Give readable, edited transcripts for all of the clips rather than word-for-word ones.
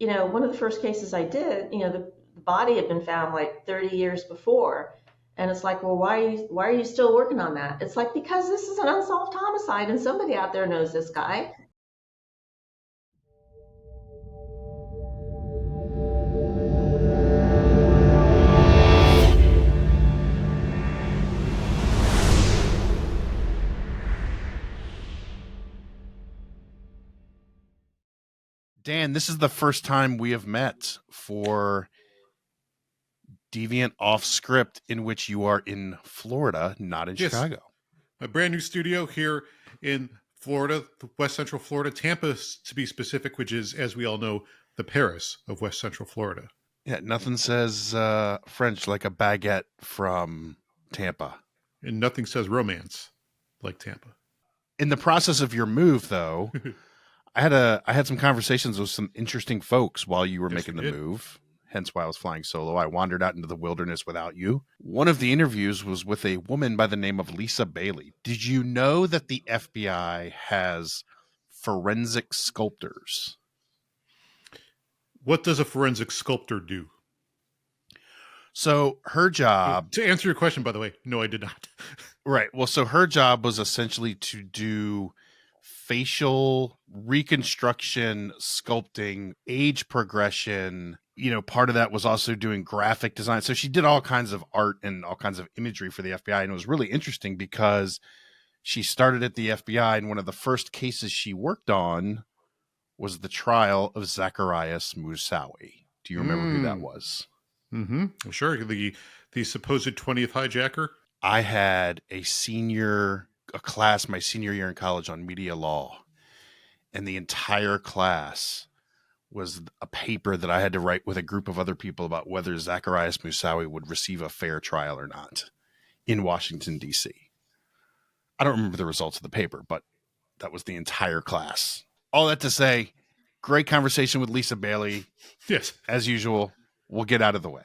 one of the first cases I did, the body had been found like 30 years before. And it's like, well, why are you still working on that? It's like, because this is an unsolved homicide and somebody out there knows this guy. Dan, this is the first time we have met for Deviant Off Script, in which you are in Florida, not in Chicago. A brand new studio here in Florida, West Central Florida, Tampa to be specific, which is, as we all know, the Paris of West Central Florida. Yeah, nothing says French like a baguette from Tampa. And nothing says romance like Tampa. In the process of your move, though, I had some conversations with some interesting folks while you were making the move. Hence why I was flying solo. I wandered out into the wilderness without you. One of the interviews was with a woman by the name of Lisa Bailey. Did you know that the FBI has forensic sculptors? What does a forensic sculptor do? So her job... To answer your question, by the way, no, I did not. Right. Well, so her job was essentially to do facial reconstruction, sculpting, age progression. Part of that was also doing graphic design. So she did all kinds of art and all kinds of imagery for the FBI. And it was really interesting because she started at the FBI, and one of the first cases she worked on was the trial of Zacarias Moussaoui. Do you remember who that was? Mm-hmm. Sure. The supposed 20th hijacker. I had a class my senior year in college on media law, and the entire class was a paper that I had to write with a group of other people about whether Zacarias Moussaoui would receive a fair trial or not in Washington, D.C. I don't remember the results of the paper, but that was the entire class. All that to say, great conversation with Lisa Bailey. Yes. As usual, we'll get out of the way.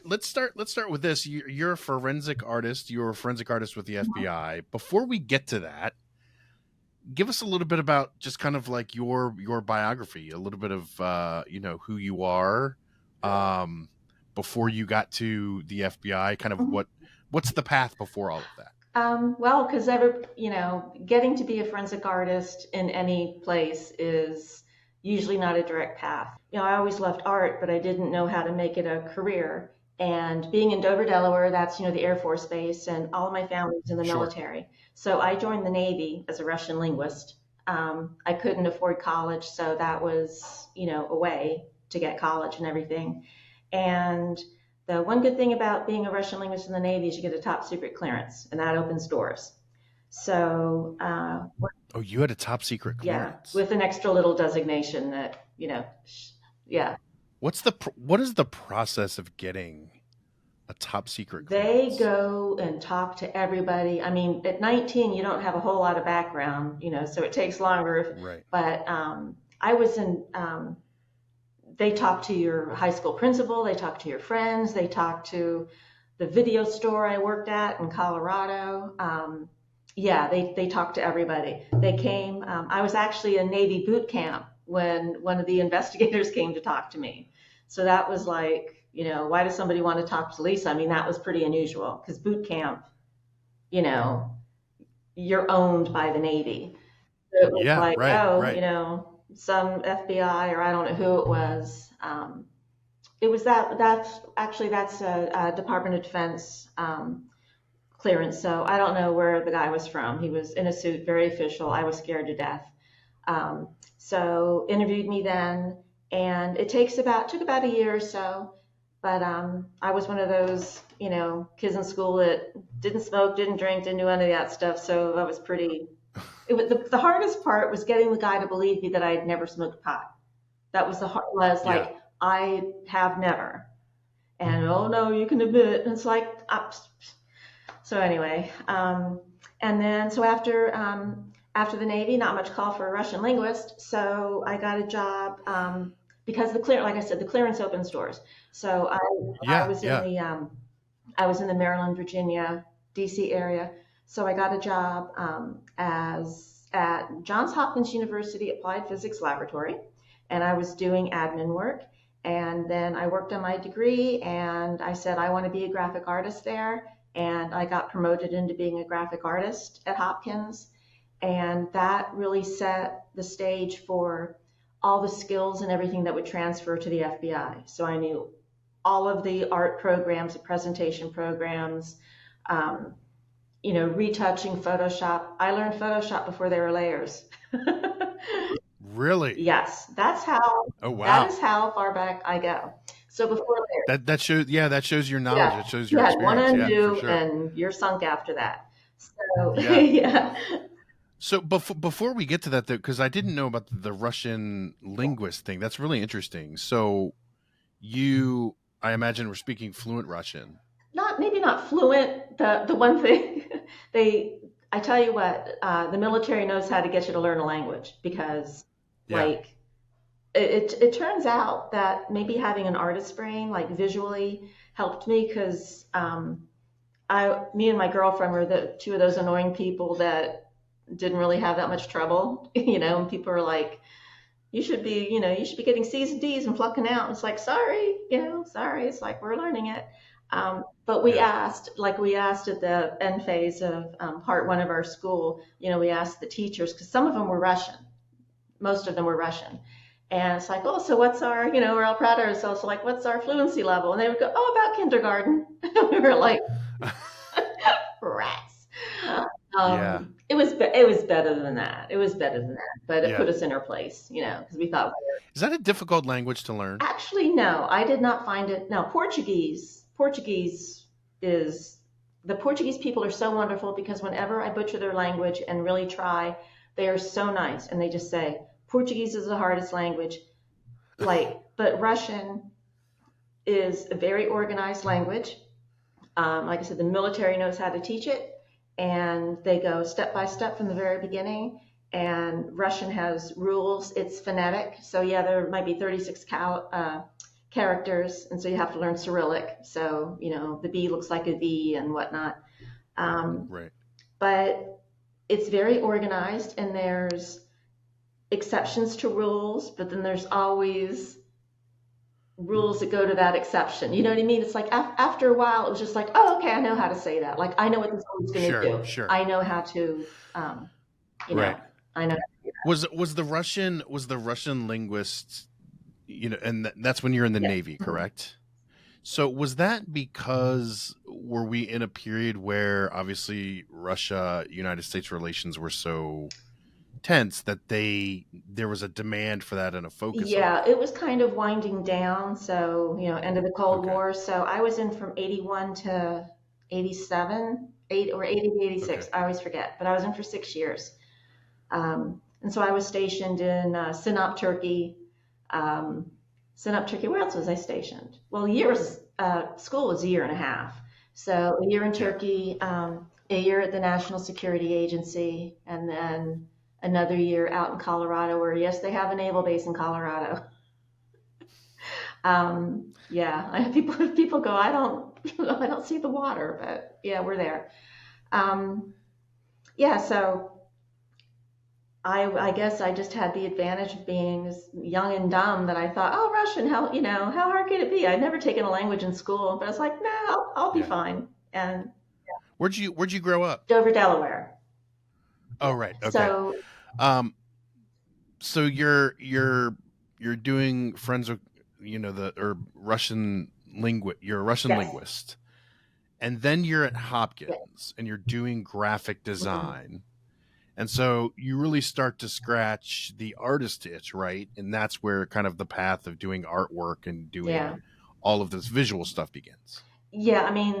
Let's start with this. You're a forensic artist. You're a forensic artist with the FBI. Before we get to that, give us a little bit about just kind of like your biography, a little bit of who you are before you got to the FBI. Kind of what's the path before all of that? Well, because getting to be a forensic artist in any place is usually not a direct path. I always loved art, but I didn't know how to make it a career. And being in Dover, Delaware, that's, the Air Force Base, and all of my family's in the military. So I joined the Navy as a Russian linguist. I couldn't afford college, so that was, a way to get college and everything. And the one good thing about being a Russian linguist in the Navy is you get a top secret clearance, and that opens doors. So, you had a top secret clearance? Yeah, with an extra little designation that, yeah. What is the process of getting a top secret clearance? They go and talk to everybody. I mean, at 19, you don't have a whole lot of background, so it takes longer. Right. But I was in, they talk to your high school principal, they talk to your friends, they talk to the video store I worked at in Colorado. They talked to everybody. They came, I was actually in Navy boot camp when one of the investigators came to talk to me. So that was like, why does somebody want to talk to Lisa? I mean, that was pretty unusual because boot camp, you're owned by the Navy. So it was right. Some FBI or I don't know who it was. It was that's a Department of Defense clearance. So I don't know where the guy was from. He was in a suit, very official. I was scared to death. So interviewed me then, and it took about a year or so. But I was one of those, kids in school that didn't smoke, didn't drink, didn't do any of that stuff. So that was the hardest part was getting the guy to believe me that I had never smoked pot. That was I have never. And, oh no, you can admit. And it's like, so anyway, and then, so after the Navy, not much call for a Russian linguist. So I got a job, because the clearance opens doors. So I was in the Maryland, Virginia, DC area. So I got a job as at Johns Hopkins University Applied Physics Laboratory, and I was doing admin work. And then I worked on my degree, and I said I want to be a graphic artist there. And I got promoted into being a graphic artist at Hopkins. And that really set the stage for all the skills and everything that would transfer to the FBI. So I knew all of the art programs, the presentation programs, retouching Photoshop. I learned Photoshop before there were layers. Really? Yes, that's how. Oh, wow. That is how far back I go. So before layers. That shows. Yeah, that shows your knowledge. Yeah. It shows your You had experience. one undo, for sure. and you're sunk after that. So Yeah. yeah. So before we get to that, though, because I didn't know about the Russian linguist thing. That's really interesting. So you, I imagine, were speaking fluent Russian. Maybe not fluent. The one thing I tell you what, the military knows how to get you to learn a language because like it turns out that maybe having an artist's brain, like visually, helped me because me and my girlfriend were the two of those annoying people that didn't really have that much trouble, and people are like, you should be getting C's and D's and flunking out. It's like, sorry. It's like, we're learning it. But we asked at the end phase of part one of our school, we asked the teachers, because some of them were Russian. Most of them were Russian. And it's like, oh, so what's our, we're all proud of ourselves. So like, what's our fluency level? And they would go, oh, about kindergarten. We were like, rats. It was better than that. But it put us in our place, because we thought. Is that a difficult language to learn? Actually, no, I did not find it. No, Portuguese is, the Portuguese people are so wonderful because whenever I butcher their language and really try, they are so nice. And they just say, Portuguese is the hardest language. But Russian is a very organized language. Like I said, the military knows how to teach it. And they go step by step from the very beginning. And Russian has rules. It's phonetic. So yeah, there might be 36 characters, and so you have to learn Cyrillic. So the B looks like a V and whatnot. Right. But it's very organized, and there's exceptions to rules, but then there's always rules that go to that exception. You know what I mean? It's like after a while, it was just like, oh, okay, I know how to say that. Like I know what this one's going to do. Sure. I know how to, right. I know. Was the Russian linguist, and that's when you're in the Navy, correct? So was that because were we in a period where obviously Russia-United States relations were so tense that there was a demand for that and a focus? Yeah, it was kind of winding down. So, end of the Cold War. So I was in from 81 to 87, 80 to 86. Okay. I always forget, but I was in for 6 years. And so I was stationed in Sinop, Turkey. Where else was I stationed? Well, school was a year and a half. So a year in Turkey, a year at the National Security Agency, and then another year out in Colorado, where yes, they have a naval base in Colorado. People go, I don't see the water, but yeah, we're there. So I guess I just had the advantage of being young and dumb that I thought, oh, Russian, how hard could it be? I'd never taken a language in school, but I was like, no, I'll be fine. And where'd you grow up? Dover, Delaware. Oh, right. Okay. So you're doing friends with Russian linguist. You're a Russian linguist, and then you're at Hopkins and you're doing graphic design. Mm-hmm. And so you really start to scratch the artist itch, right? And that's where kind of the path of doing artwork and doing all of this visual stuff begins. Yeah, I mean,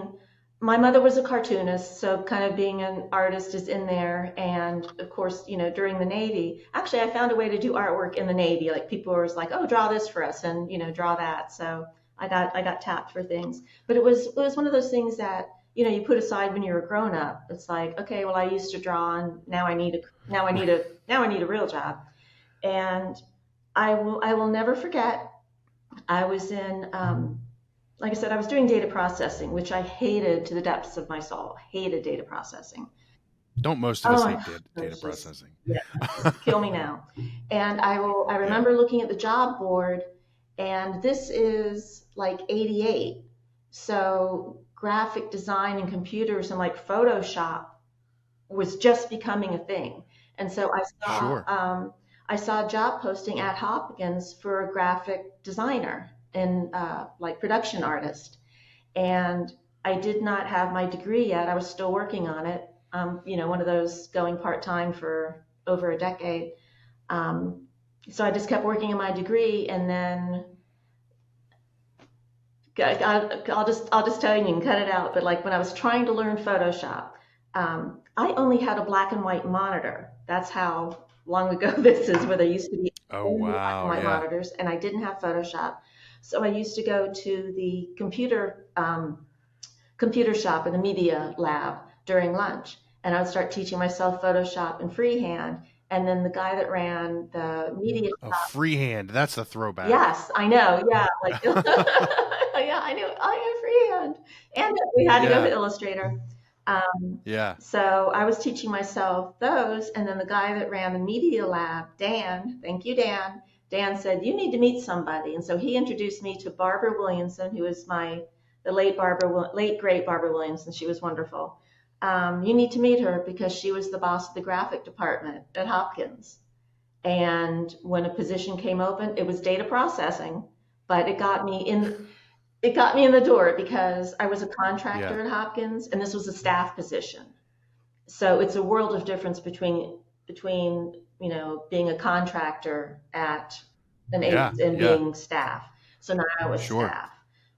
my mother was a cartoonist, so kind of being an artist is in there. And of course, during the Navy, actually, I found a way to do artwork in the Navy. Like people were like, "Oh, draw this for us," and draw that. So I got tapped for things. But it was one of those things that you put aside when you're a grown up. It's like, okay, well, I used to draw, and now I need a real job. And I will never forget. I was in. Like I said, I was doing data processing, which I hated to the depths of my soul. Hated data processing. Don't most of us Oh, hate data it's just, processing? yeah, just kill me now. And I Yeah, remember looking at the job board, and this is like 88. So graphic design and computers and like Photoshop was just becoming a thing. And so sure. I saw a job posting at Hopkins for a graphic designer and like production artist. And I did not have my degree yet. I was still working on it. One of those going part time for over a decade. Um, so I just kept working on my degree, and then I'll just tell you, you can cut it out. But like when I was trying to learn Photoshop, I only had a black and white monitor. That's how long ago this is, where there used to be Oh only black and wow, white yeah. monitors, and I didn't have Photoshop. So I used to go to the computer shop in the media lab during lunch, and I would start teaching myself Photoshop and freehand. And then the guy that ran the media Oh, shop, freehand. That's a throwback. yes, I know, yeah, like yeah, I knew freehand, and we had to go to Yeah, Illustrator. Um, yeah. so I was teaching myself those, and then the guy that ran the media lab, Dan, thank you, Dan. Dan said you need to meet somebody, and so he introduced me to Barbara Williamson, who is the late great Barbara Williamson. She was wonderful. You need to meet her because she was the boss of the graphic department at Hopkins. And when a position came open, it was data processing, but it got me in the door because I was a Yeah. contractor at Hopkins and this was a staff position. So it's a world of difference between being a contractor at an Yeah. agency and Yeah. being staff. So now I was Sure. staff.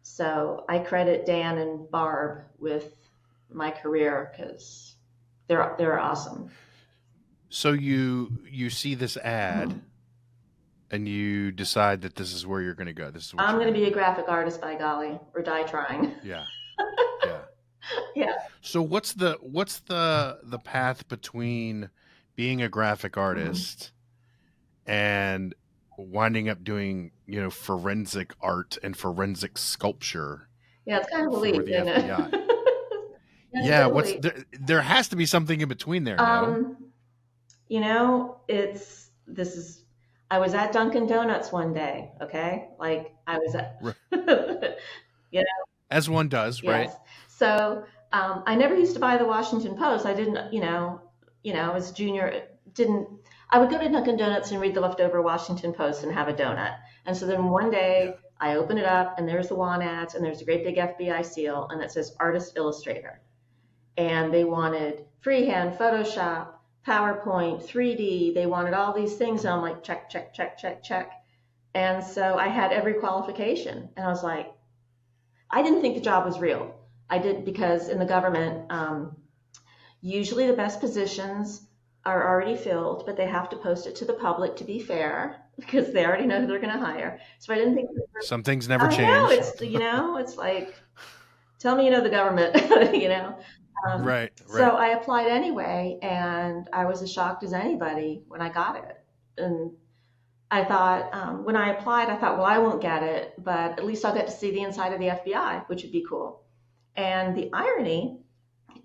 So I credit Dan and Barb with my career because they're awesome. So you see this ad Mhm. and you decide that this is where you're going to go. This is what I'm you're going going to to be a do. graphic artist by golly, or die trying. Yeah. Yeah. Yeah. So what's the path between being a graphic Mhm. artist and winding up doing, forensic art and forensic sculpture Yeah, it's kind of a for leap, the isn't FBI? it? That's a bit Yeah, of a what's leap. there has to be something in between there, no? Um, it's this is I was at Dunkin' Donuts one day, okay? Like I was at R- you As one does, right? yes. So I never used to buy the Washington Post. I didn't, I was junior. Didn't I would go to Dunkin' Donuts and read the leftover Washington Post and have a donut. And so then one Yeah. day I open it up and there's the want ads and there's a great big FBI seal and it says Artist Illustrator. And they wanted freehand, Photoshop, PowerPoint, 3D. They wanted all these things. And I'm like, check, check, check, check, check. And so I had every qualification. And I was like, I didn't think the job was real. I did because in the government, usually the best positions are already filled, but they have to post it to the public to be fair because they already know who they're going to hire. So I didn't think. Some things never I know change. it's like tell me you know the government, you know. Right, So right. I applied anyway, and I was as shocked as anybody when I got it. And I thought when I applied, I thought, well, I won't get it, but at least I'll get to see the inside of the FBI, which would be cool. And the irony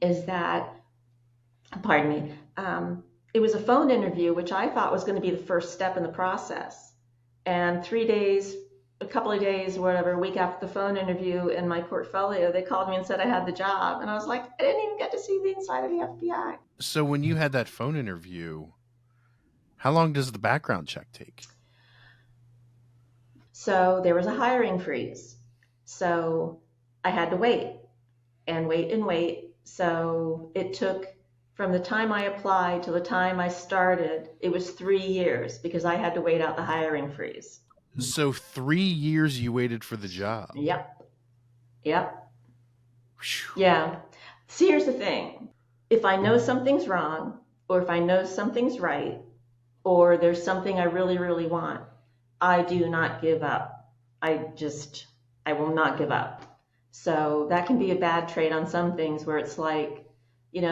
is that, pardon me, it was a phone interview, which I thought was going to be the first step in the process. And 3 days, a couple of days, whatever, a week after the phone interview in my portfolio, they called me and said I had the job. And I was like, I didn't even get to see the inside of the FBI. So when you had that phone interview, how long does the background check take? So there was a hiring freeze. So I had to wait and wait and wait. So it took from the time I applied to the time I started, it was 3 years because I had to wait out the hiring freeze. So 3 years you waited for the job. Yep. Yep. Whew. Yeah. See, here's the thing. If I know something's wrong, or if I know something's right, or there's something I really, really want, I do not give up. I will not give up. So that can be a bad trait on some things where it's like,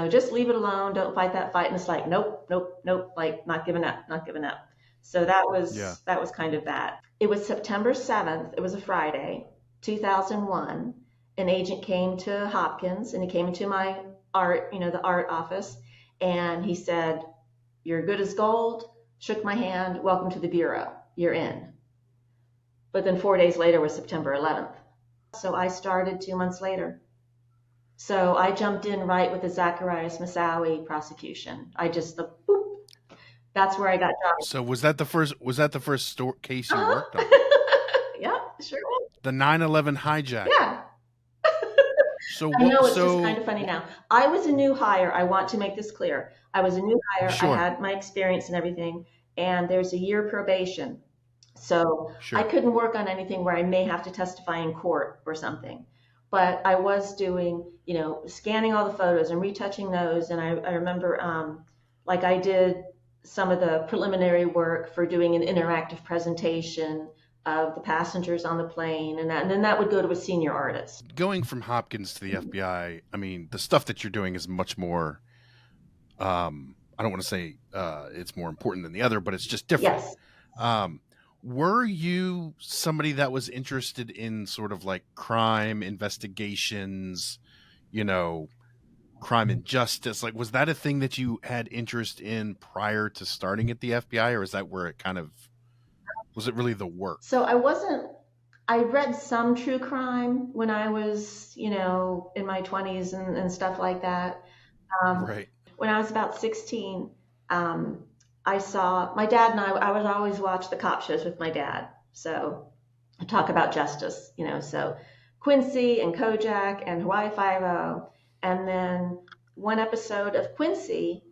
just leave it alone. Don't fight that fight. And it's like, nope, nope, nope, like not giving up, not giving up. So that Yeah. was that was kind of that. It was September 7th. It was a Friday, 2001. An agent came to Hopkins and he came into my the art office, And he said, "You're good as gold," shook my hand, "Welcome to the Bureau. You're in." But then 4 days later was September 11th. So I started 2 months later. So I jumped in right with the Zacarias Moussaoui prosecution. Boop, that's where I got dropped. So was that the first case you worked on? Yeah, sure was. The 9/11 hijack. Yeah. So I know it's just kind of funny now. I was a new hire. I want to make this clear. I was a new hire. Sure. I had my experience and everything, and there's a year probation. So Sure. I couldn't work on anything where I may have to testify in court or something. But I was doing, scanning all the photos and retouching those. And I remember, I did some of the preliminary work for doing an interactive presentation of the passengers on the plane, and then that would go to a senior artist. Going from Hopkins to the FBI, I mean, the stuff that you're doing is much more, I don't want to say it's more important than the other, but it's just different. Yes. Were you somebody that was interested in sort of like crime investigations, crime and justice? Like, was that a thing that you had interest in prior to starting at the FBI, or is that where it was it really the work? So I read some true crime when I was, in my 20s and stuff like that. Right. When I was about 16, I saw my dad and I would always watch the cop shows with my dad. So I talk about justice, so Quincy and Kojak and Hawaii Five-0. And then one episode of Quincy,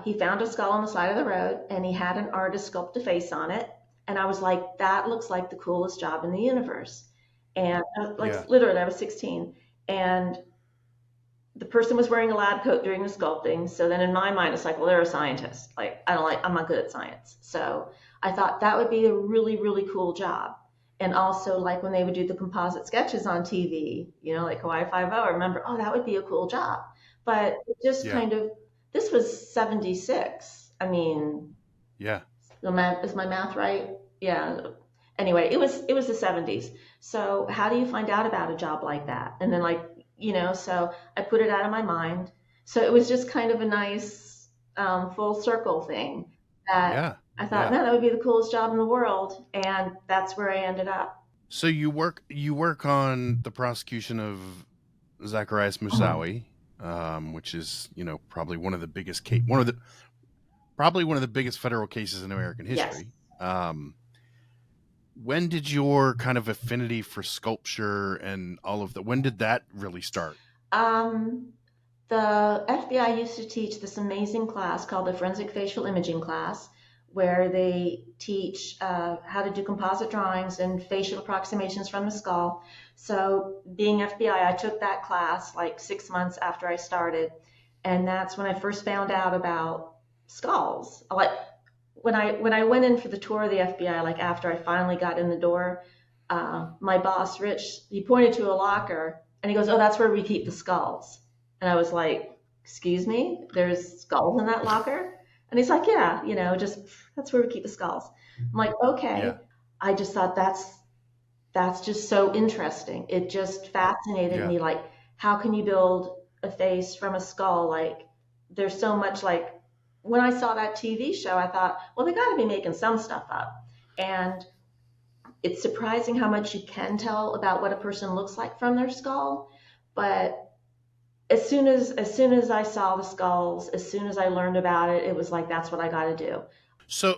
he found a skull on the side of the road and he had an artist sculpt a face on it. And I was like, that looks like the coolest job in the universe. And literally, I was 16. And the person was wearing a lab coat during the sculpting. So then in my mind, it's like, well, they're a scientist. I'm not good at science. So I thought that would be a really, really cool job. And also when they would do the composite sketches on TV, like Hawaii Five-0, I remember, that would be a cool job. But it just this was 76. I mean, yeah. Is my math right? Yeah. Anyway, it was the 70s. So how do you find out about a job like that? And then so I put it out of my mind. So it was just kind of a nice full circle thing that I thought, man, that would be the coolest job in the world. And that's where I ended up. So you work on the prosecution of Zacarias Moussaoui, which is, probably one of the biggest probably one of the biggest federal cases in American history. Yes. When did your kind of affinity for sculpture and all of that, when did that really start? The FBI used to teach this amazing class called the Forensic Facial Imaging class, where they teach how to do composite drawings and facial approximations from the skull. So being FBI, I took that class 6 months after I started. And that's when I first found out about skulls. When I went in for the tour of the FBI, after I finally got in the door, my boss, Rich, he pointed to a locker and he goes, "Oh, that's where we keep the skulls." And I was like, "Excuse me, there's skulls in that locker?" And he's like, "Yeah, that's where we keep the skulls." I'm like, "Okay." Yeah. I just thought that's just so interesting. It just fascinated me. How can you build a face from a skull? There's so much when I saw that TV show, I thought, well, they got to be making some stuff up. And it's surprising how much you can tell about what a person looks like from their skull. But as soon as I saw the skulls, as soon as I learned about it, it was that's what I got to do. So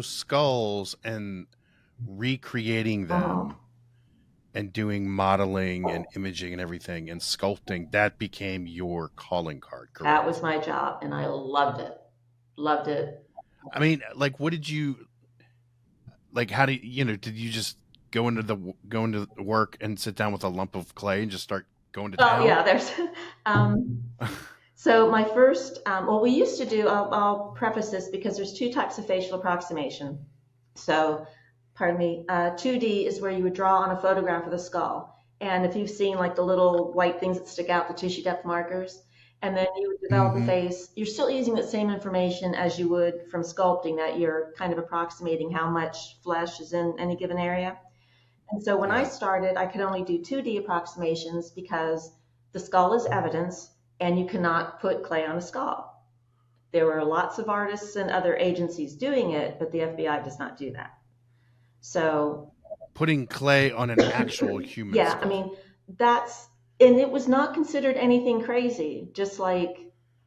skulls and recreating them and doing modeling and imaging and everything and sculpting, that became your calling card, correct? That was my job, and I loved it. Loved it. I mean, what did you how do you, did you just go into work and sit down with a lump of clay and just start going to town? Oh yeah, there's so my first what we used to do, I'll preface this because there's two types of facial approximation. So 2D is where you would draw on a photograph of the skull. And if you've seen the little white things that stick out, the tissue depth markers, and then you would develop the face, you're still using the same information as you would from sculpting, that you're kind of approximating how much flesh is in any given area. And so when I started, I could only do 2D approximations because the skull is evidence and you cannot put clay on a skull. There were lots of artists and other agencies doing it, but the FBI does not do that. So putting clay on an actual human yeah, skull. I mean, and it was not considered anything crazy. Just like,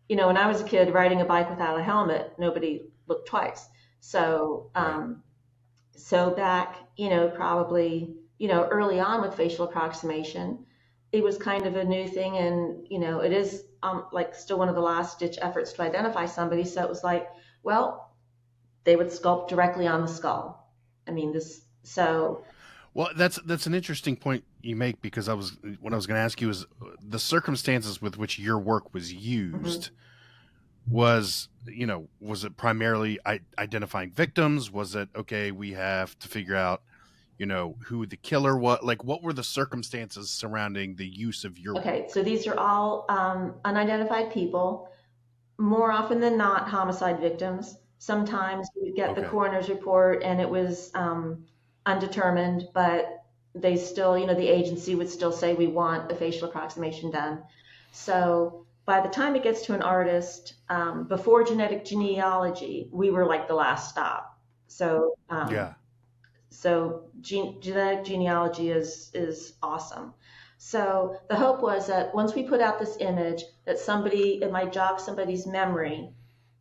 when I was a kid riding a bike without a helmet, nobody looked twice. So, Right. so back, probably, early on with facial approximation, it was kind of a new thing, and it is like still one of the last ditch efforts to identify somebody. So it was like, well, they would sculpt directly on the skull. I mean, Well, that's an interesting point you make, because what I was going to ask you is the circumstances with which your work was used. Was it primarily identifying victims? Was it, okay, we have to figure out who the killer was? Like, what were the circumstances surrounding the use of your Okay, work? so these are all unidentified people, more often than not homicide victims. Sometimes we get the Okay. coroner's report and it was undetermined, but they still, the agency would still say we want a facial approximation done. So by the time it gets to an artist, before genetic genealogy, we were like the last stop. So Yeah. genetic genealogy is awesome. So the hope was that once we put out this image, that it might jog somebody's memory,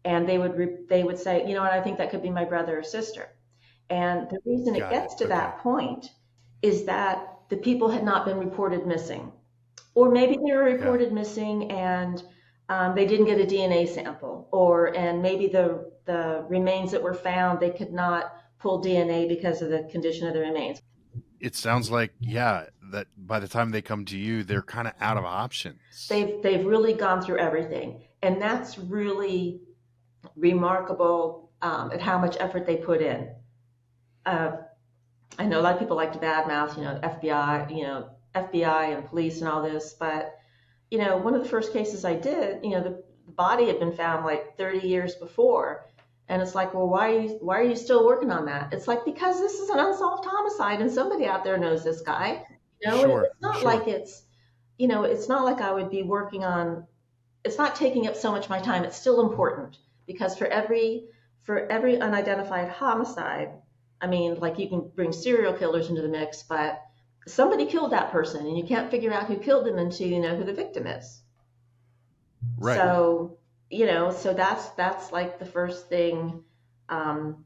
and they would say, you know what, I think that could be my brother or sister. And the reason it Got it. gets to Okay. that point is that the people had not been reported missing, or maybe they were Yeah. reported missing and they didn't get a DNA sample, and maybe the remains that were found, they could not pull DNA because of the condition of the remains. It sounds like, yeah, that by the time they come to you, they're kind of out of options. They've really gone through everything, and that's really remarkable at how much effort they put in. Uh, I know a lot of people like to badmouth, FBI, FBI and police and all this, but one of the first cases I did, the body had been found like 30 years before. And it's like, well, why are you still working on that? It's like, because this is an unsolved homicide and somebody out there knows this guy. And Sure. it's not Sure. like it's not like I would be working on, it's not taking up so much of my time. It's still important because for every unidentified homicide, I mean, like, you can bring serial killers into the mix, but somebody killed that person and you can't figure out who killed them until you know who the victim is. Right. So, so that's like the first thing. Um,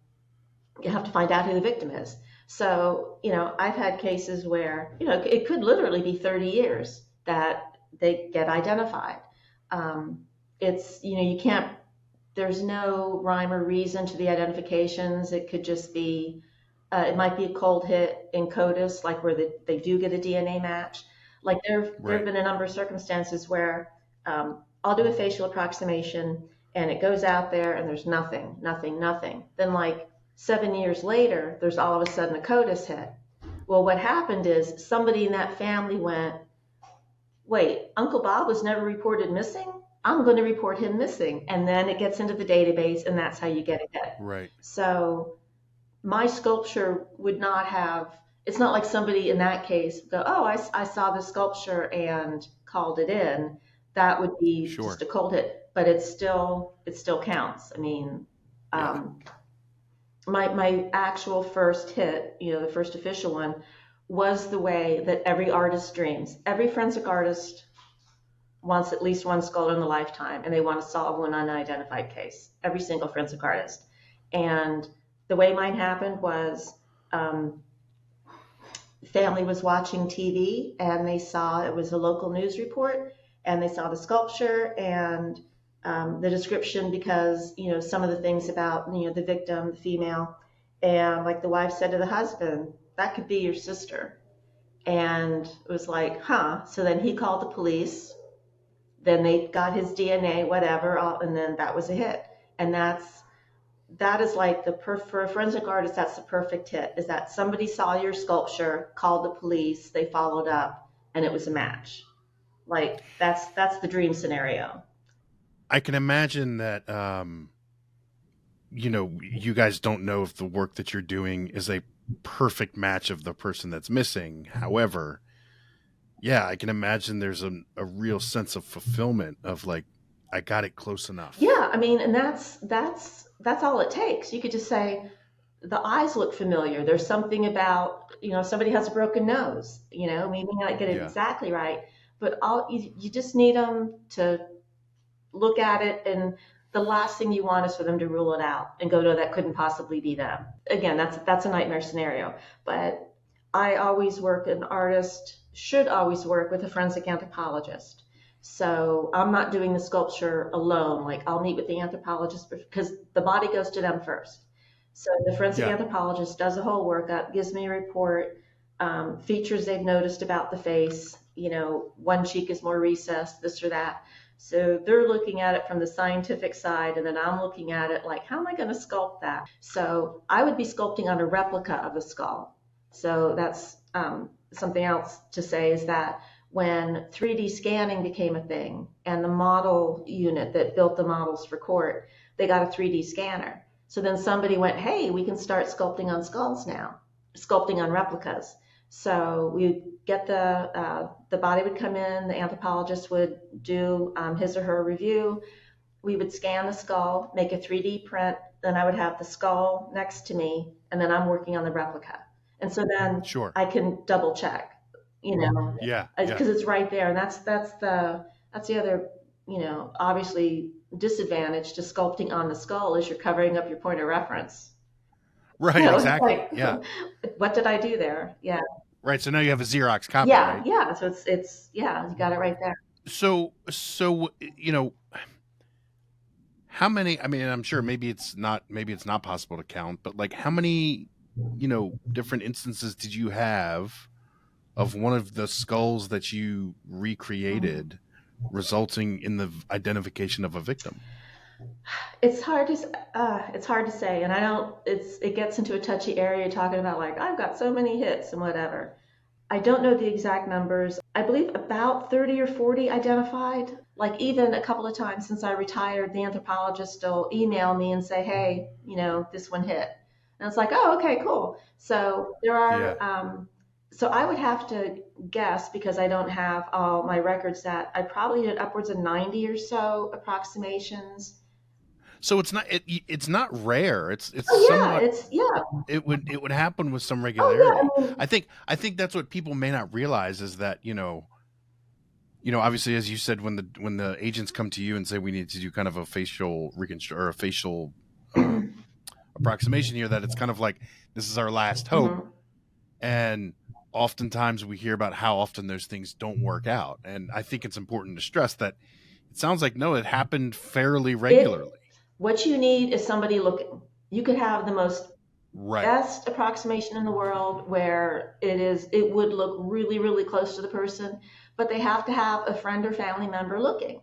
you have to find out who the victim is. So, I've had cases where, it could literally be 30 years that they get identified. It's, you can't, there's no rhyme or reason to the identifications. It could just be, it might be a cold hit in CODIS, like where they do get a DNA match. Like there have Right. been a number of circumstances where I'll do a facial approximation and it goes out there and there's nothing, nothing, nothing. Then like 7 years later, there's all of a sudden a CODIS hit. Well, what happened is somebody in that family went, wait, Uncle Bob was never reported missing? I'm going to report him missing. And then it gets into the database, and that's how you get it. Right. So my sculpture would not have, it's not like somebody in that case go, oh, I saw the sculpture and called it in. That would be Sure. just a cold hit, but it still counts. I mean, Yeah. My actual first hit, the first official one, was the way that every artist dreams. Every forensic artist wants at least one skull in a lifetime, and they want to solve one unidentified case. Every single forensic artist. And the way mine happened was, family was watching TV, and they saw, it was a local news report, and they saw the sculpture and the description, because some of the things about the victim, the female, and like the wife said to the husband, that could be your sister. And it was like, huh. So then he called the police, then they got his DNA, whatever, and then that was a hit. And that is like for a forensic artist, that's the perfect hit, is that somebody saw your sculpture, called the police, they followed up, and it was a match. Like, that's the dream scenario. I can imagine that, you guys don't know if the work that you're doing is a perfect match of the person that's missing. However, Yeah, I can imagine there's a real sense of fulfillment of like, I got it close enough. Yeah, I mean, and that's all it takes. You could just say the eyes look familiar. There's something about, somebody has a broken nose, we may not get it Yeah. exactly right, but you just need them to look at it, and the last thing you want is for them to rule it out and go, no, that couldn't possibly be them. Again, that's a nightmare scenario. But I always work, an artist should always work with a forensic anthropologist. So I'm not doing the sculpture alone. Like I'll meet with the anthropologist because the body goes to them first. So the forensic Yeah. anthropologist does a whole workup, gives me a report, features they've noticed about the face. One cheek is more recessed, this or that. So they're looking at it from the scientific side, and then I'm looking at it like, how am I going to sculpt that? So I would be sculpting on a replica of a skull. So that's something else to say is that when 3D scanning became a thing and the model unit that built the models for court, they got a 3D scanner. So then somebody went, hey, we can start sculpting on skulls now, sculpting on replicas. So we get the body would come in, the anthropologist would do his or her review. We would scan the skull, make a 3D print, then I would have the skull next to me, and then I'm working on the replica. And so then Sure. I can double check, Yeah. because it's right there, and that's the other, obviously disadvantage to sculpting on the skull is you're covering up your point of reference. Right. It's Exactly. like, Yeah. what did I do there? Yeah. Right. So now you have a Xerox copy, Yeah, right? yeah. So it's yeah, you got it right there. So how many, I mean, I'm sure maybe it's not possible to count, but like how many, different instances did you have of one of the skulls that you recreated resulting in the identification of a victim? It's hard to say, and I don't. It gets into a touchy area talking about like I've got so many hits and whatever. I don't know the exact numbers. I believe about 30 or 40 identified. Like even a couple of times since I retired, the anthropologist will email me and say, hey, this one hit. And it's like, oh, okay, cool. So there Yeah. are, so I would have to guess because I don't have all my records that I probably did upwards of 90 or so approximations. So it's not rare. It's Oh yeah, somewhat, yeah. it would happen with some Oh yeah. regularity. I mean, I think that's what people may not realize is that, obviously, as you said, when the agents come to you and say we need to do kind of a facial reconstruction or a facial approximation here, that it's kind of like this is our last hope, mhm. and oftentimes we hear about how often those things don't work out, and I think it's important to stress that it sounds like no, it happened fairly It regularly. what you need is somebody looking. You could have the most Right. best approximation in the world where it would look really, really close to the person, but they have to have a friend or family member looking.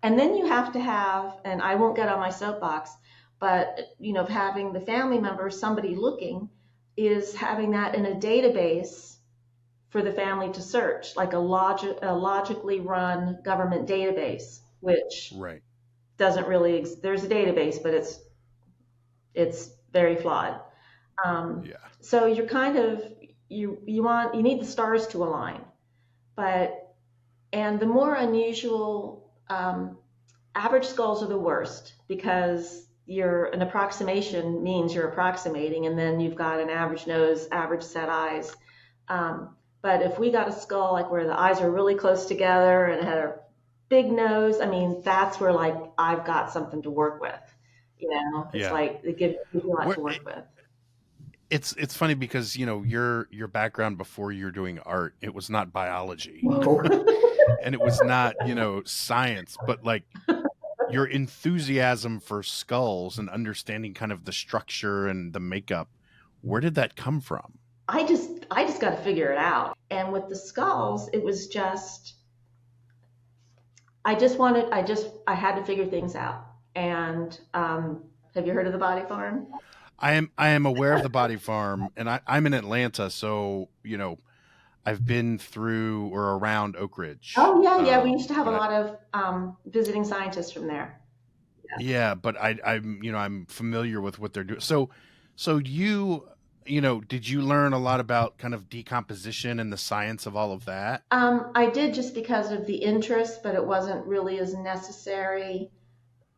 And then you have to have, and I won't get on my soapbox, but having the family member, somebody looking, is having that in a database for the family to search, like a logically run government database, which Right. doesn't really, there's a database, but it's very flawed. Yeah. So you're kind of you need the stars to align, and the more unusual, average skulls are the worst because an approximation means you're approximating, and then you've got an average nose, average set eyes. But if we got a skull like where the eyes are really close together and it had a big nose, I mean that's where like I've got something to work with. It's Yeah. like it gives you a lot Where, to work with. it's funny because your background before you're doing art, it was not biology and it was not science, but like your enthusiasm for skulls and understanding kind of the structure and the makeup, where did that come from? I just got to figure it out. And with the skulls, it was just I had to figure things out. And have you heard of the Body Farm? I am aware of the Body Farm, and I'm in Atlanta, so I've been through or around Oak Ridge. Oh yeah, yeah. We used to have a But lot of visiting scientists from there. yeah, but I'm familiar with what they're doing. So you did you learn a lot about kind of decomposition and the science of all of that? I did just because of the interest, but it wasn't really as necessary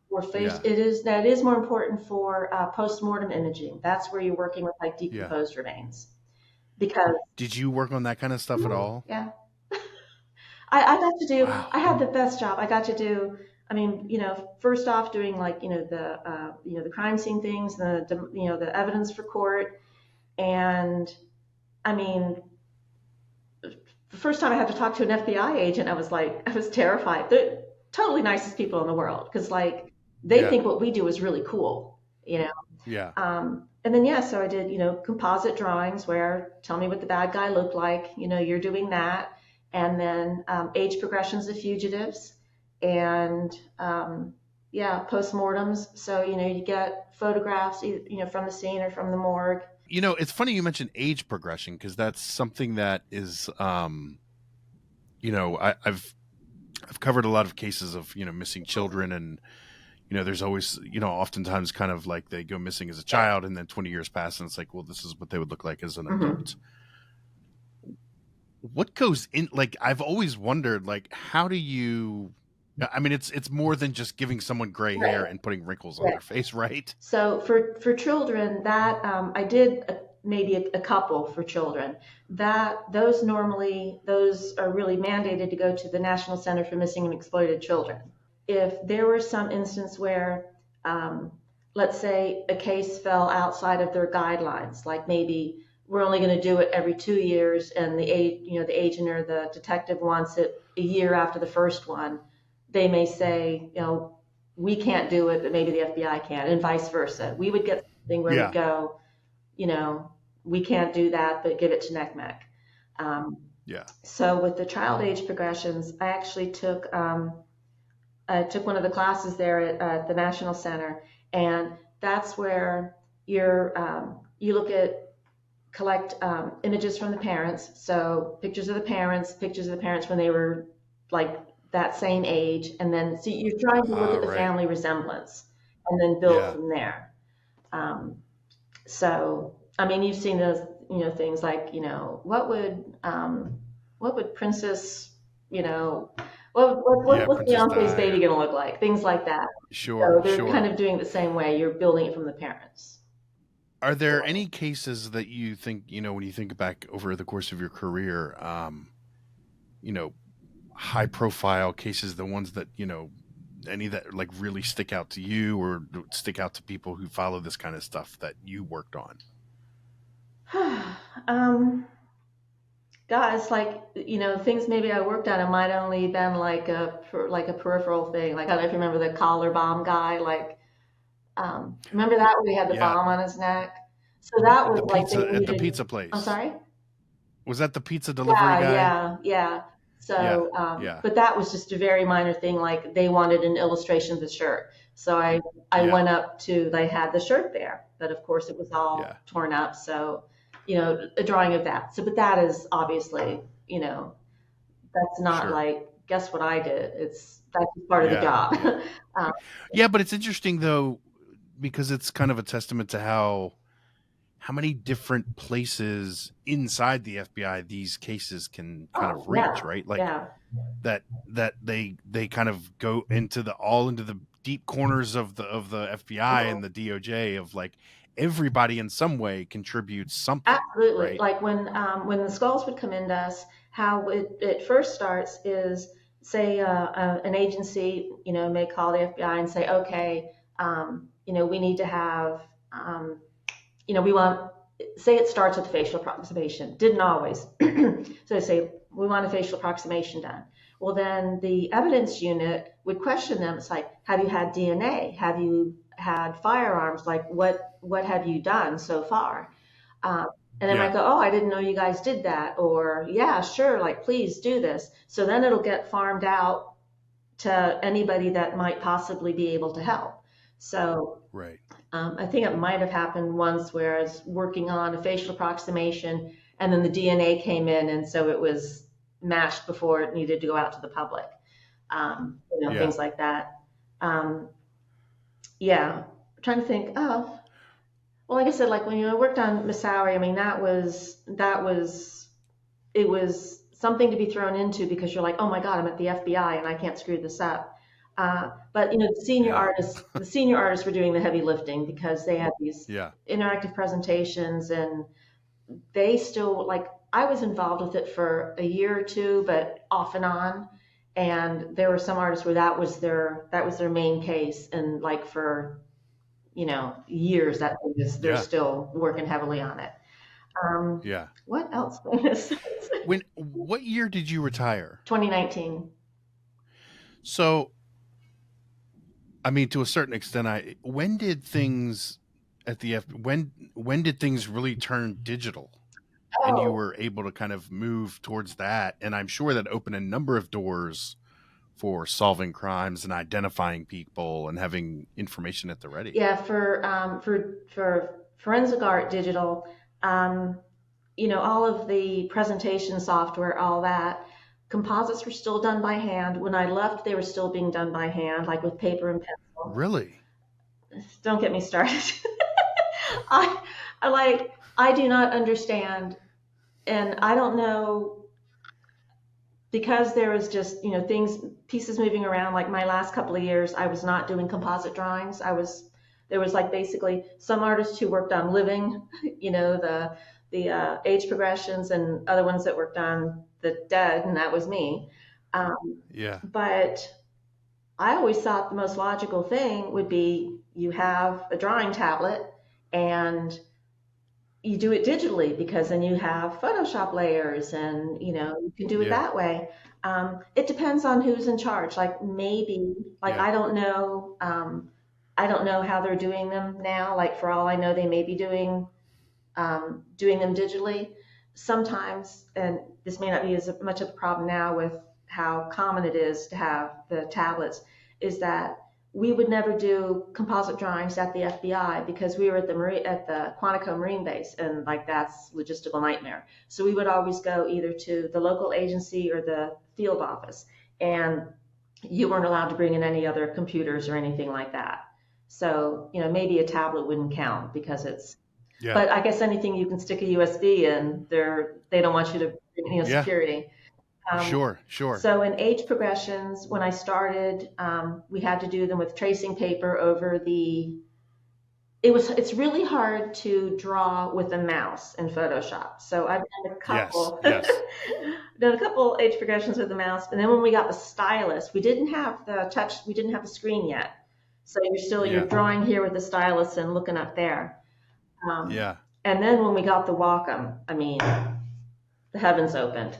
for face. Yeah. That is more important for post-mortem imaging. That's where you're working with like Yeah. decomposed remains. Because Did you work on that kind of stuff at all? yeah, I got to do. Wow. I had the best job. I got to do. I mean, first off, doing like the crime scene things, the evidence for court, and I mean, the first time I had to talk to an FBI agent, I was terrified. They're totally nicest people in the world because like they Yeah. think what we do is really cool, you know. Yeah. And then yeah, so I did composite drawings where tell me what the bad guy looked like. You're doing that, and then age progressions of fugitives, and yeah, postmortems. So you get photographs, from the scene or from the morgue. It's funny you mentioned age progression because that's something that is, I've covered a lot of cases of missing children, and there's always oftentimes kind of like they go missing as a child, and then 20 years pass, and it's like, well, this is what they would look like as an adult. What goes in? Like, I've always wondered, like, how do you? I mean, it's more than just giving someone gray hair and putting wrinkles on their face, right? So for children, that I did maybe a couple for children. Those are really mandated to go to the National Center for Missing and Exploited Children. If there were some instance where, let's say, a case fell outside of their guidelines, like maybe we're only going to do it every 2 years, and the agent or the detective wants it a year after the first one, they may say, we can't do it, but maybe the FBI can, and vice versa. We would get something where we go, we can't do that, but give it to NECMEC. So with the child age progressions, I actually took one of the classes there at the National Center, and that's where you collect images from the parents. So pictures of the parents when they were like that same age, and then so you're trying to look at the family resemblance and then build from there. So I mean, you've seen those things like what would Princess what's Beyonce's baby gonna look like, things like that. Sure. So they're kind of doing it the same way. You're building it from the parents. Are there any cases that you think when you think back over the course of your career, high profile cases, the ones that any that like really stick out to you or stick out to people who follow this kind of stuff that you worked on? Guys, like things maybe I worked on, it might only been like a peripheral thing. Like I don't know if you remember the collar bomb guy. Like remember that where he had the bomb on his neck. So that was like the pizza place. I'm sorry. Was that the pizza delivery guy? Yeah. So, but that was just a very minor thing. Like they wanted an illustration of the shirt. So I went up to, they had the shirt there, but of course it was all torn up. So, a drawing of that. So, but that is obviously, that's not like, guess what I did? That's part of the job. Yeah. But it's interesting though, because it's kind of a testament to how many different places inside the FBI these cases can kind of reach, right? Like that they kind of go into the deep corners of the FBI and the DOJ of like everybody in some way contributes something. Absolutely. Right? Like when the skulls would come into us, how it first starts is say an agency, may call the FBI and say, okay, we need to have we want, say it starts with facial approximation. Didn't always. So they say, we want a facial approximation done. Well, then the evidence unit would question them. It's like, have you had DNA? Have you had firearms? Like, what have you done so far? And they might go, oh, I didn't know you guys did that. Or, yeah, sure, like, please do this. So then it'll get farmed out to anybody that might possibly be able to help. So I think it might have happened once where I was working on a facial approximation and then the DNA came in, and so it was matched before it needed to go out to the public. Things like that. I'm trying to think, well, Well, like I said, like when I worked on Moussaoui, I mean, it was something to be thrown into because you're like, oh my God, I'm at the FBI and I can't screw this up. But Yeah. the senior artists were doing the heavy lifting because they had these Yeah. interactive presentations, and they still like I was involved with it for a year or two, but off and on. And there were some artists where that was their main case, and like for years they're Yeah. still working heavily on it. Yeah. What else? What year did you retire? 2019. So, I mean, to a certain extent, when did things at the when did things really turn digital, and you Oh, were able to kind of move towards that? And I'm sure that opened a number of doors for solving crimes and identifying people and having information at the ready. yeah, for forensic art digital, um, all of the presentation software, all that. Composites were still done by hand. When I left, they were still being done by hand, like with paper and pencil. Really? Don't get me started. I, I do not understand, and I don't know because there was just pieces moving around. Like my last couple of years, I was not doing composite drawings. There was like basically some artists who worked on living, the age progressions, and other ones that worked on the dead, and that was me. Yeah. But I always thought the most logical thing would be you have a drawing tablet and you do it digitally because then you have Photoshop layers and you can do it Yeah. that way. It depends on who's in charge. Like maybe, like Yeah. I don't know how they're doing them now. Like for all I know, they may be doing them digitally sometimes, and this may not be as much of a problem now with how common it is to have the tablets, is that we would never do composite drawings at the FBI because we were at the Quantico Marine Base, and like that's logistical nightmare. So we would always go either to the local agency or the field office, and you weren't allowed to bring in any other computers or anything like that. So maybe a tablet wouldn't count because it's Yeah. but I guess anything you can stick a USB in, they don't want you to, Yeah. security. Um, Sure. Sure. so in age progressions, when I started, we had to do them with tracing paper over the. It's really hard to draw with a mouse in Photoshop. So I've done a Yes. couple, Yes. done a couple age progressions with the mouse, and then when we got the stylus, we didn't have we didn't have the screen yet. So you're Yeah. drawing here with the stylus and looking up there. Um, Yeah. and then when we got the Wacom, I mean, the heavens opened.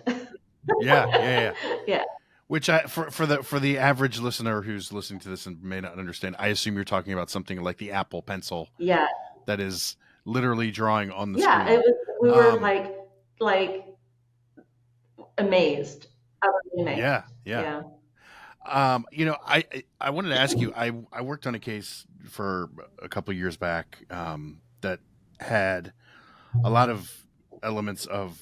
Yeah. Yeah. Yeah. Yeah, Which for the average listener who's listening to this and may not understand, I assume you're talking about something like the Apple Pencil yeah, that is literally drawing on the yeah. screen. We were Um, like amazed, utterly amazed. yeah. Yeah. Yeah. I wanted to ask you. I worked on a case for a couple of years back that had a lot of elements of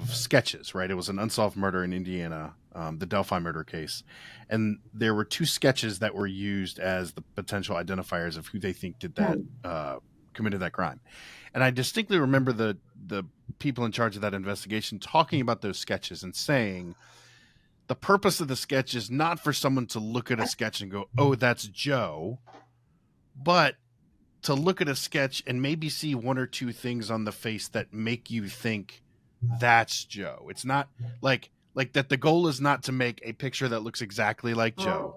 sketches. Right, it was an unsolved murder in Indiana, the Delphi murder case, and there were two sketches that were used as the potential identifiers of who they think did that committed that crime. And I distinctly remember the people in charge of that investigation talking about those sketches and saying the purpose of the sketch is not for someone to look at a sketch and go, "Oh, that's Joe," but to look at a sketch and maybe see one or two things on the face that make you think that's Joe. It's not like that. The goal is not to make a picture that looks exactly like Joe,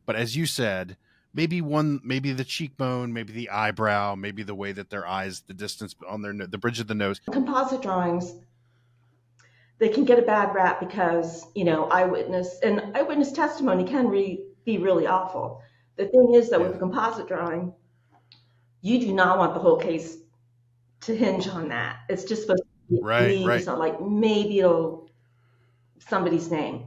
but as you said, maybe the cheekbone, maybe the eyebrow, maybe the way that their eyes, the distance on the bridge of the nose. Composite drawings, they can get a bad rap because eyewitness testimony can be really awful. The thing is that with a composite drawing, you do not want the whole case to hinge on that. It's just supposed to be Right. It's not like maybe somebody's name.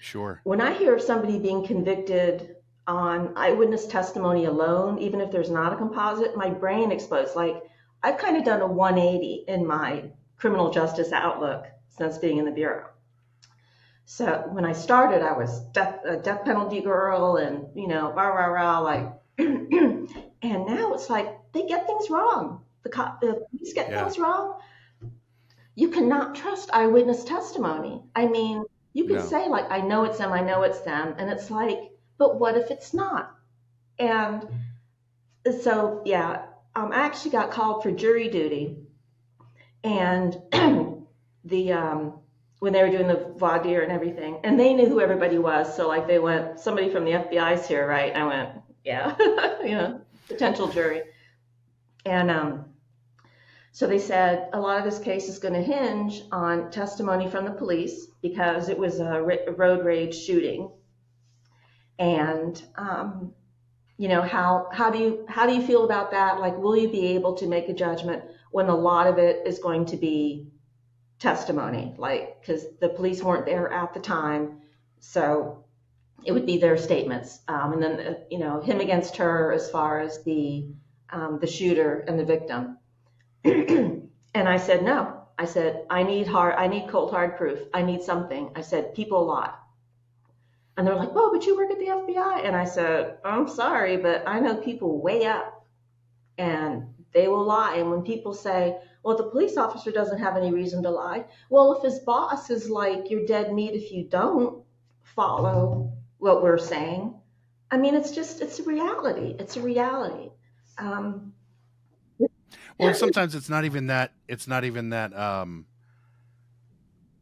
Sure. When I hear of somebody being convicted on eyewitness testimony alone, even if there's not a composite, my brain explodes. Like I've kind of done a 180 in my criminal justice outlook since being in the Bureau. So when I started, I was a death penalty girl and, rah, rah, rah, like, and now it's like they get things wrong. the police get things wrong, you cannot trust eyewitness testimony. I mean, you could say like, I know it's them, and it's like, but what if it's not? And so, yeah, I actually got called for jury duty, and the when they were doing the voir dire and everything, and they knew who everybody was. So like they went, somebody from the FBI's here, right? And I went, yeah, potential jury. And so they said a lot of this case is going to hinge on testimony from the police because it was a road rage shooting. And how do you feel about that? Like, will you be able to make a judgment when a lot of it is going to be testimony? Like, because the police weren't there at the time, so it would be their statements. And then him against her as far as the shooter and the victim. And I said no. I said I need cold hard proof. I need something. I said people lie. And they're like, "Oh, but you work at the FBI." And I said, "I'm sorry, but I know people way up, and they will lie." And when people say, "Well, the police officer doesn't have any reason to lie," well, if his boss is like, "You're dead meat if you don't follow what we're saying," I mean, it's a reality. It's a reality. Well, sometimes it's not even that.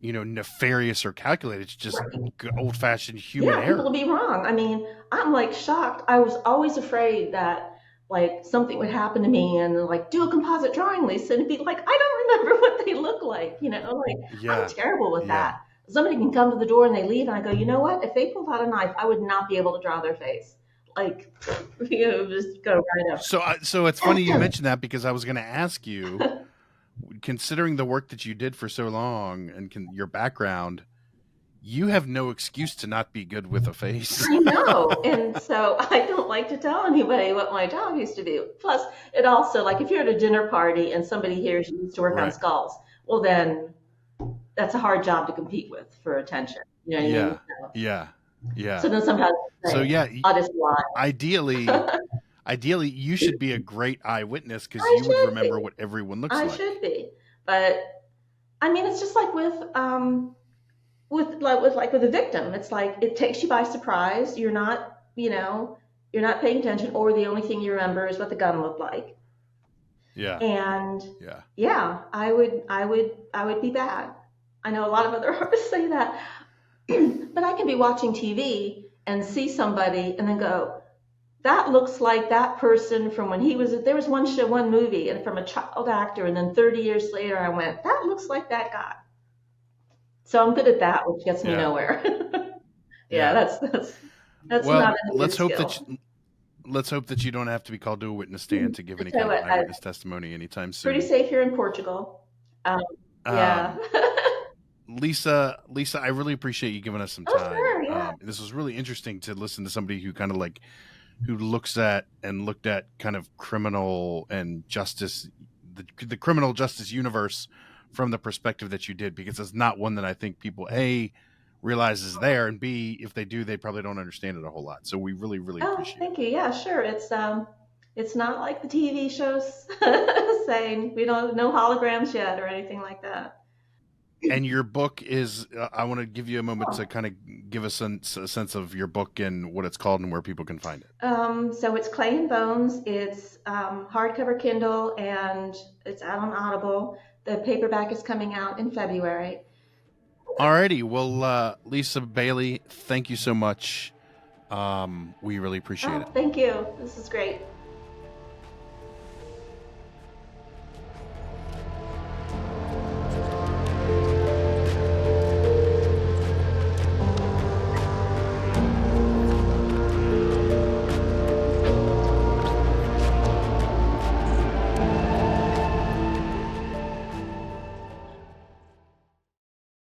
Nefarious or calculated. It's just old-fashioned human error. People will be wrong. I mean, I'm like shocked. I was always afraid that like something would happen to me and like do a composite drawing, Lisa, and be like, I don't remember what they look like. I'm terrible with that. Somebody can come to the door and they leave, and I go, you know what? If they pulled out a knife, I would not be able to draw their face. Like, just go right up. So it's funny you mentioned that, because I was going to ask you, considering the work that you did for so long and your background, you have no excuse to not be good with a face. I know. And so I don't like to tell anybody what my job used to be. Plus, it also, like, if you're at a dinner party and somebody hears you used to work on skulls, well, then that's a hard job to compete with for attention. You know what I mean? Yeah. So then sometimes I'll just lie. Ideally, you should be a great eyewitness, because you would remember what everyone looks like. I should be, but I mean, it's just like with the victim. It's like it takes you by surprise. You're not paying attention, or the only thing you remember is what the gun looked like. Yeah. And I would be bad. I know a lot of other artists say that, but I can be watching TV and see somebody and then go, that looks like that person from when there was one movie, and from a child actor, and then 30 years later I went, that looks like that guy. So I'm good at that, which gets me nowhere. That's well, not a let's hope skill. Let's hope that you don't have to be called to a witness stand to give any kind of eyewitness testimony anytime soon. Pretty safe here in Portugal. Lisa, I really appreciate you giving us some time. Sure, yeah. This was really interesting to listen to somebody who kind of who looked at kind of criminal and justice, the criminal justice universe from the perspective that you did, because it's not one that I think people realize is there, and B, if they do, they probably don't understand it a whole lot. So we really, really appreciate it. Thank you. Yeah, sure. It's not like the TV shows saying we don't know holograms yet or anything like that. And your book is, I want to give you a moment to kind of give us a sense of your book and what it's called and where people can find it. So it's Clay and Bones. It's hardcover Kindle, and it's out on Audible. The paperback is coming out in February. Alrighty. Well, Lisa Bailey, thank you so much. We really appreciate it. Thank you. This is great.